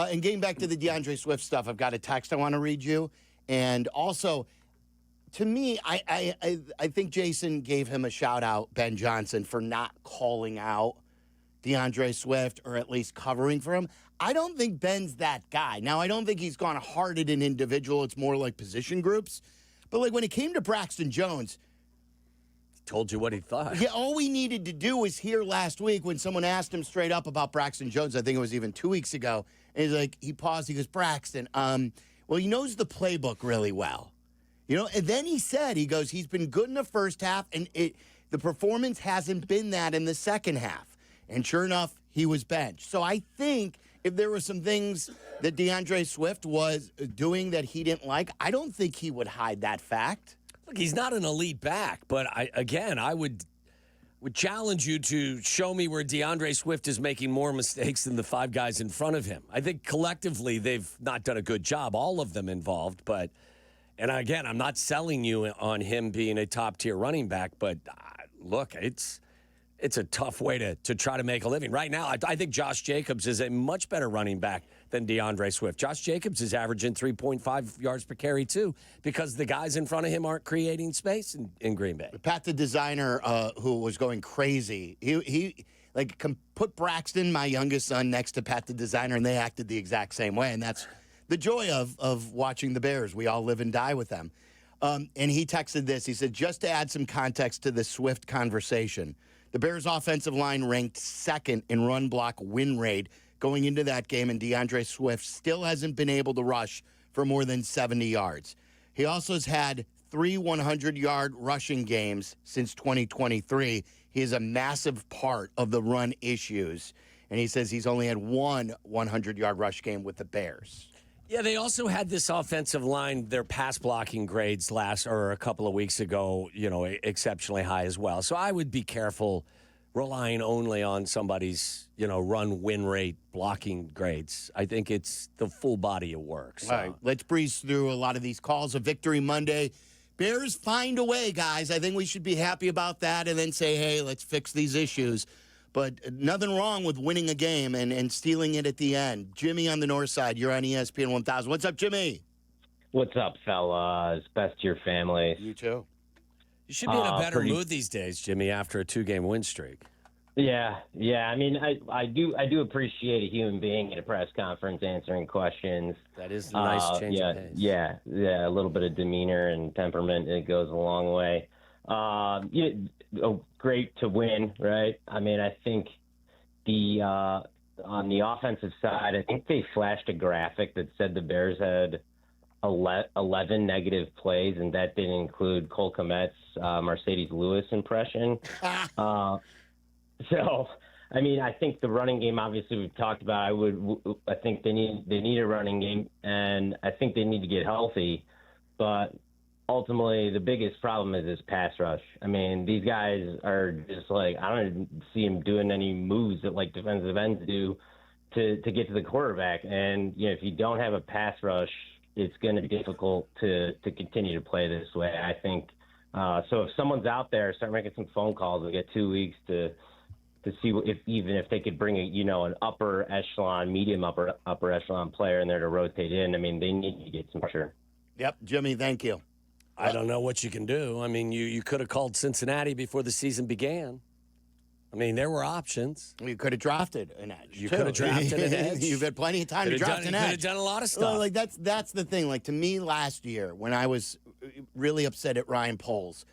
And getting back to the DeAndre Swift stuff, I've got a text I want to read you. And also, to me, I think Jason gave him a shout-out, Ben Johnson, for not calling out DeAndre Swift or at least covering for him. I don't think Ben's that guy. Now, I don't think he's gone hard at an individual. It's more like position groups. But, like, when it came to Braxton Jones, told you what he thought. yeah, all we needed to do was hear last week when someone asked him straight up about Braxton Jones. I think it was even 2 weeks ago. And he's like, he paused. He goes, Braxton, well, he knows the playbook really well. You know, and then he said, he goes, he's been good in the first half, and the performance hasn't been that in the second half. And sure enough, he was benched. So I think if there were some things that DeAndre Swift was doing that he didn't like, I don't think he would hide that fact. Look, he's not an elite back, but I would challenge you to show me where DeAndre Swift is making more mistakes than the five guys in front of him. I think collectively they've not done a good job, all of them involved. But, and again, I'm not selling you on him being a top-tier running back, but look, it's a tough way to try to make a living. Right now, I think Josh Jacobs is a much better running back than DeAndre Swift. Josh Jacobs is averaging 3.5 yards per carry, too, because the guys in front of him aren't creating space in Green Bay. Pat, the designer, who was going crazy, he put Braxton, my youngest son, next to Pat, the designer, and they acted the exact same way. And that's the joy of watching the Bears. We all live and die with them. And he texted this. He said, just to add some context to the Swift conversation, the Bears' offensive line ranked second in run block win rate going into that game, and DeAndre Swift still hasn't been able to rush for more than 70 yards. He also has had 3 100-yard rushing games since 2023. He is a massive part of the run issues, and he says he's only had 1 100-yard rush game with the Bears. Yeah, they also had this offensive line, their pass blocking grades a couple of weeks ago, exceptionally high as well. So I would be careful relying only on somebody's, run win rate blocking grades. I think it's the full body of work. So. All right, let's breeze through a lot of these calls. A victory Monday. Bears find a way, guys. I think we should be happy about that and then say, hey, let's fix these issues. But nothing wrong with winning a game and stealing it at the end. Jimmy on the north side, you're on ESPN 1000. What's up, Jimmy? What's up, fellas? Best to your family. You too. You should be in a better mood these days, Jimmy, after a 2-game win streak. Yeah. I mean, I do appreciate a human being at a press conference answering questions. That is a nice change of pace. Yeah. A little bit of demeanor and temperament, it goes a long way. Great to win, right? I mean, I think on the offensive side, I think they flashed a graphic that said the Bears had 11 negative plays, and that didn't include Cole Kmet's Mercedes Lewis impression. So, I mean, I think the running game, obviously, we've talked about. I think they need a running game, and I think they need to get healthy, but ultimately, the biggest problem is this pass rush. I mean, these guys are just like, I don't see them doing any moves that like defensive ends do to get to the quarterback. And, if you don't have a pass rush, it's going to be difficult to continue to play this way, I think. So if someone's out there, start making some phone calls and get 2 weeks to see if they could bring an upper echelon, medium upper echelon player in there to rotate in. I mean, they need to get some pressure. Yep, Jimmy, thank you. I don't know what you can do. I mean, you could have called Cincinnati before the season began. I mean, there were options. You could have drafted an edge. You could have drafted an edge. You've had plenty of time to draft an edge. You could have done a lot of stuff. Well, like that's the thing. Like, to me, last year when I was really upset at Ryan Poles,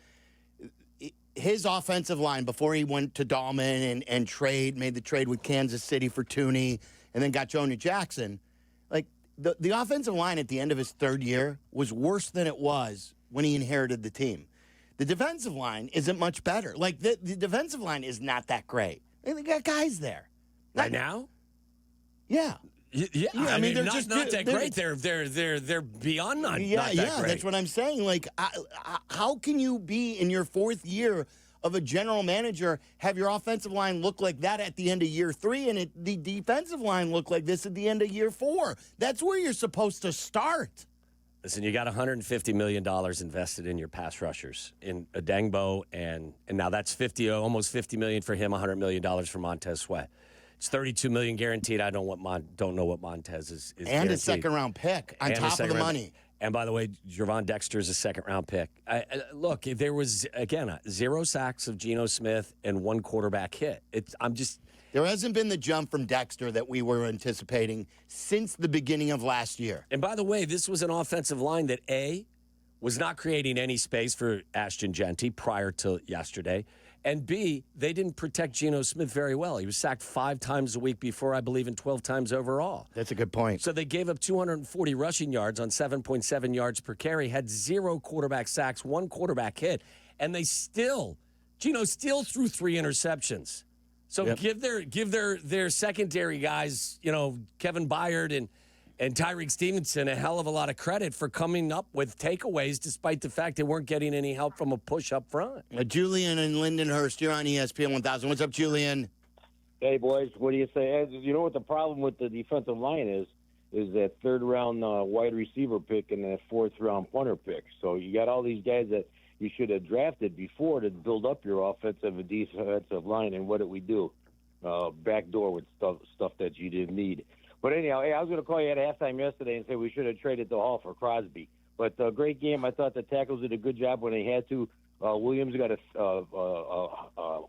his offensive line before he went to Dahlman and made the trade with Kansas City for Tooney, and then got Jonah Jackson. Like the offensive line at the end of his third year was worse than it was when he inherited the team. The defensive line isn't much better. Like, the defensive line is not that great. They got guys there. Right now? Yeah. Yeah, I mean, they're not that great. They're beyond not that great. That's what I'm saying. Like, how can you be in your fourth year of a general manager, have your offensive line look like that at the end of year 3, and the defensive line look like this at the end of year 4? That's where you're supposed to start. Listen, you got $150 million invested in your pass rushers in Adengbo, and now that's almost $50 million for him, $100 million for Montez Sweat. It's $32 million guaranteed. I don't know what Montez is and guaranteed. a second-round pick on And a top of the second-round money. And by the way, Javon Dexter is a second-round pick. Look, if there was, again, 0 sacks of Geno Smith and 1 quarterback hit. There hasn't been the jump from Dexter that we were anticipating since the beginning of last year. And by the way, this was an offensive line that, A, was not creating any space for Ashton Genty prior to yesterday. And B, they didn't protect Geno Smith very well. He was sacked 5 times a week before, I believe, and 12 times overall. That's a good point. So they gave up 240 rushing yards on 7.7 yards per carry, had 0 quarterback sacks, 1 quarterback hit, and Geno still threw 3 interceptions. So give their secondary guys, Kevin Byard and Tyreek Stevenson, a hell of a lot of credit for coming up with takeaways despite the fact they weren't getting any help from a push up front. Julian and Lindenhurst, you're on ESPN 1000. What's up, Julian? Hey, boys, what do you say? You know what the problem with the defensive line is that third-round wide receiver pick and that fourth-round punter pick. So you got all these guys that you should have drafted before to build up your offensive and defensive line, and what did we do? Backdoor with stuff that you didn't need. But anyhow, hey, I was going to call you at halftime yesterday and say we should have traded the Hall for Crosby. But great game. I thought the tackles did a good job when they had to. Williams got a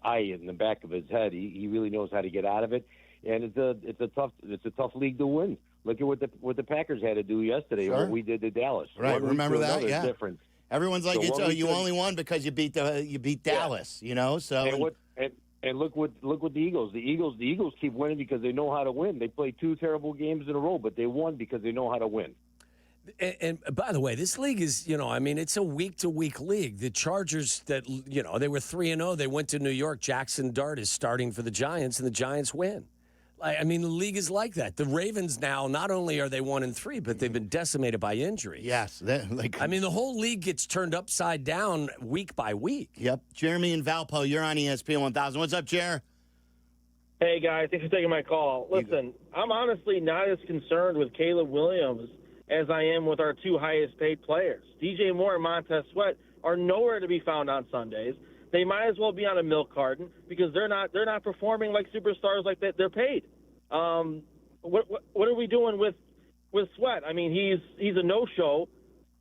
eye in the back of his head. He really knows how to get out of it, and it's a tough league to win. Look at what the Packers had to do yesterday, Sure. or we did to Dallas. Right, remember that? Yeah. Difference. Everyone's like, you only won because you beat Dallas, So And look what the Eagles. The Eagles keep winning because they know how to win. They played 2 terrible games in a row, but they won because they know how to win. And by the way, this league is, it's a week-to-week league. The Chargers that, they were 3-0. They went to New York. Jackson Dart is starting for the Giants, and the Giants win. The league is like that. The Ravens now, not only are they 1-3, but they've been decimated by injuries. Yes. The whole league gets turned upside down week by week. Yep. Jeremy and Valpo, you're on ESPN 1000. What's up, Jer? Hey, guys. Thanks for taking my call. Listen, I'm honestly not as concerned with Caleb Williams as I am with our 2 highest-paid players. DJ Moore and Montez Sweat are nowhere to be found on Sundays. They might as well be on a milk carton because they're not performing like superstars like that. They're paid. What are we doing with Sweat? He's a no-show.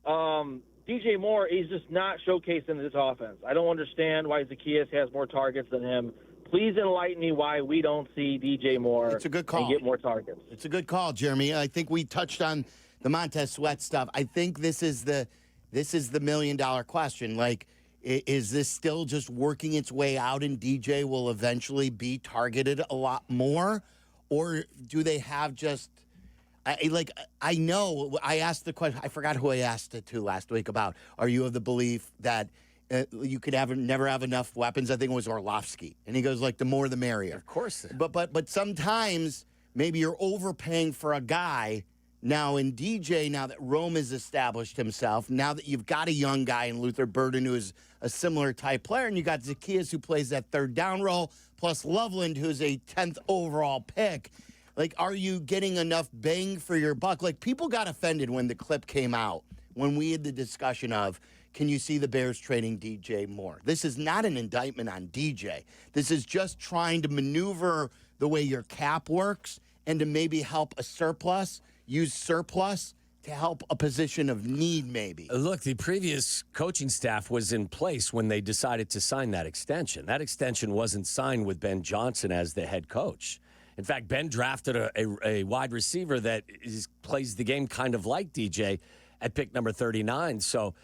DJ Moore, he's just not showcased in this offense. I don't understand why Zacchaeus has more targets than him. Please enlighten me why we don't see DJ Moore It's a good call. and get more targets. It's a good call, Jeremy. I think we touched on the Montez Sweat stuff. I think this is the million-dollar question. Like, is this still just working its way out and DJ will eventually be targeted a lot more? Or do they have just I know I asked the question. I forgot who I asked it to last week about, are you of the belief that you could never have enough weapons? I think it was Orlovsky. And he goes, the more the merrier. Of course. But sometimes maybe you're overpaying for a guy. Now, in DJ, now that Rome has established himself, now that you've got a young guy in Luther Burden who is a similar type player, and you got Zacchaeus who plays that third down role, plus Loveland who's a 10th overall pick, are you getting enough bang for your buck? People got offended when the clip came out, when we had the discussion of, can you see the Bears trading DJ Moore? This is not an indictment on DJ. This is just trying to maneuver the way your cap works and to maybe help a surplus. Use surplus to help a position of need, maybe. Look, the previous coaching staff was in place when they decided to sign that extension. That extension wasn't signed with Ben Johnson as the head coach. In fact, Ben drafted a wide receiver that plays the game kind of like DJ at pick number 39. So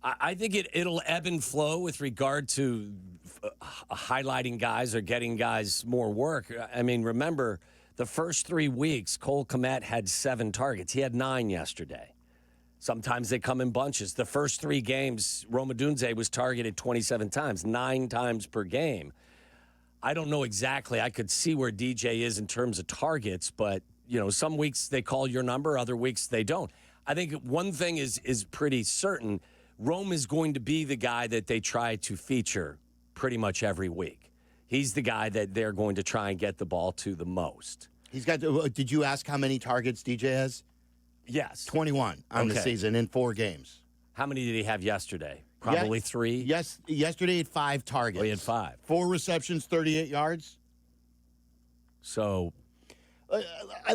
I think it'll ebb and flow with regard to highlighting guys or getting guys more work. Remember, the first 3 weeks, Cole Kmet had 7 targets. He had 9 yesterday. Sometimes they come in bunches. The first 3 games, Rome Odunze was targeted 27 times, 9 times per game. I don't know exactly. I could see where DJ is in terms of targets, but, some weeks they call your number, other weeks they don't. I think one thing is pretty certain. Rome is going to be the guy that they try to feature pretty much every week. He's the guy that they're going to try and get the ball to the most. He's got. Did you ask how many targets DJ has? Yes. 21 on the season in 4 games. How many did he have yesterday? Probably 3? Yes. Yesterday he had 5 targets. Oh, he had 5. 4 receptions, 38 yards. So I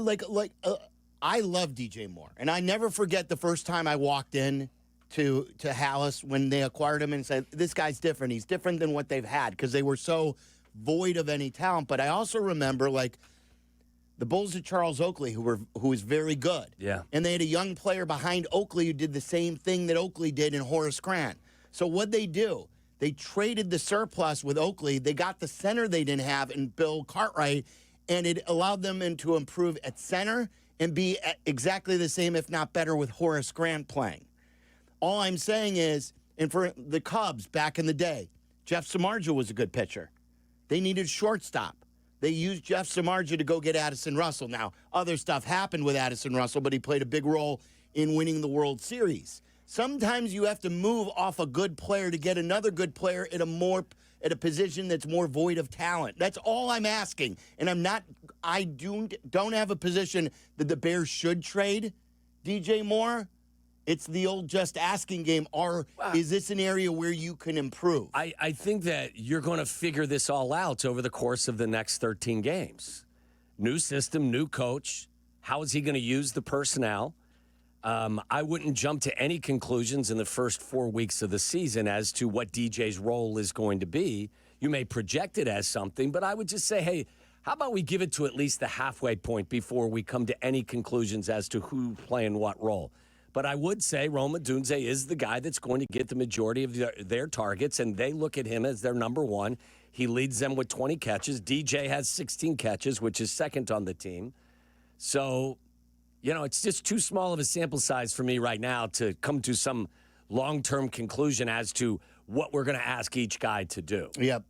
I love DJ Moore, and I never forget the first time I walked in to Hallis when they acquired him and said, "This guy's different. He's different than what they've had," because they were so void of any talent. But I also remember the Bulls of Charles Oakley, who was very good. Yeah. And they had a young player behind Oakley who did the same thing that Oakley did in Horace Grant. So what'd they do? They traded the surplus with Oakley. They got the center they didn't have in Bill Cartwright, and it allowed them to improve at center and be exactly the same, if not better, with Horace Grant playing. All I'm saying is, and for the Cubs back in the day, Jeff Samardzija was a good pitcher. They needed a shortstop. They used Jeff Samardzija to go get Addison Russell. Now, other stuff happened with Addison Russell, but he played a big role in winning the World Series. Sometimes you have to move off a good player to get another good player at a position that's more void of talent. That's all I'm asking. And I don't have a position that the Bears should trade DJ Moore. It's the old just asking game. Is this an area where you can improve? I think that you're going to figure this all out over the course of the next 13 games. New system, new coach. How is he going to use the personnel? I wouldn't jump to any conclusions in the first 4 weeks of the season as to what DJ's role is going to be. You may project it as something, but I would just say, hey, how about we give it to at least the halfway point before we come to any conclusions as to who's playing what role? But I would say Rome Odunze is the guy that's going to get the majority of their targets, and they look at him as their number one. He leads them with 20 catches. DJ has 16 catches, which is second on the team. So, it's just too small of a sample size for me right now to come to some long-term conclusion as to what we're going to ask each guy to do. Yep.